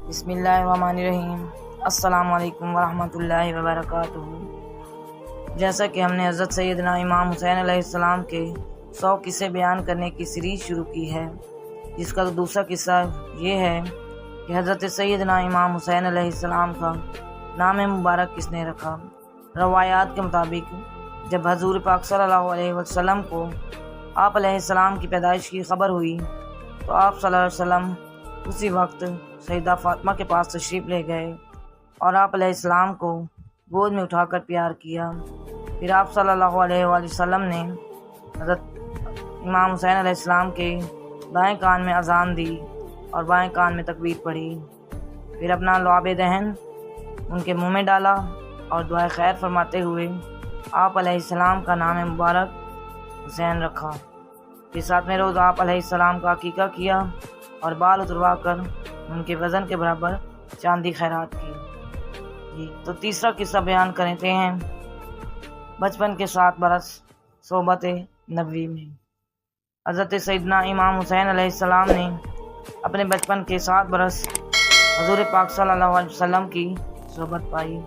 بسم اللہ الرحمن الرحیم۔ السلام علیکم ورحمۃ اللہ وبرکاتہ۔ جیسا کہ ہم نے حضرت سیدنا امام حسین علیہ السلام کے 100 قصے بیان کرنے کی سیریز شروع کی ہے، جس کا دوسرا قصہ یہ ہے کہ حضرت سیدنا امام حسین علیہ السلام کا نام مبارک کس نے رکھا۔ روایات کے مطابق جب حضور پاک صلی اللہ علیہ وسلم کو آپ علیہ السلام کی پیدائش کی خبر ہوئی تو آپ صلی اللہ علیہ وسلم اسی وقت سیدہ فاطمہ کے پاس تشریف لے گئے اور آپ علیہ السلام کو گود میں اٹھا کر پیار کیا۔ پھر آپ صلی اللہ علیہ وآلہ وسلم نے حضرت امام حسین علیہ السلام کے دائیں کان میں اذان دی اور بائیں کان میں تکبیر پڑھی۔ پھر اپنا لعاب دہن ان کے منہ میں ڈالا اور دعائے خیر فرماتے ہوئے آپ علیہ السلام کا نام مبارک حسین رکھا۔ پھر 7ویں روز آپ علیہ السلام کا عقیقہ کیا اور بال اتروا کر ان کے وزن کے برابر چاندی خیرات کی۔ تو تیسرا قصہ بیان کرتے ہیں بچپن کے 7 برس صحبت نبوی میں۔ حضرت سیدنا امام حسین علیہ السلام نے اپنے بچپن کے 7 برس حضور پاک صلی اللہ علیہ وسلم کی صحبت پائی۔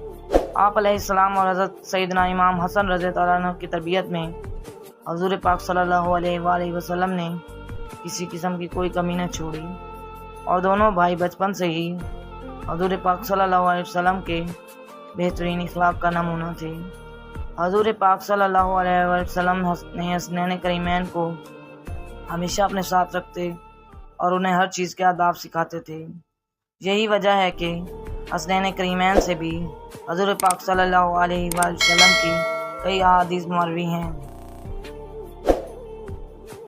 آپ علیہ السلام اور حضرت سیدنا امام حسن رضی اللہ عنہ کی تربیت میں حضور پاک صلی اللہ علیہ وآلہ وسلم نے کسی قسم کی کوئی کمی نہ چھوڑی اور دونوں بھائی بچپن سے ہی حضور پاک صلی اللہ علیہ وسلم کے بہترین اخلاق کا نمونہ تھے۔ حضور پاک صلی اللہ علیہ وسلم نے حسنین کریمین کو ہمیشہ اپنے ساتھ رکھتے اور انہیں ہر چیز کے آداب سکھاتے تھے۔ یہی وجہ ہے کہ حسنین کریمین سے بھی حضور پاک صلی اللہ علیہ وسلم کی کئی احادیث مروی ہیں۔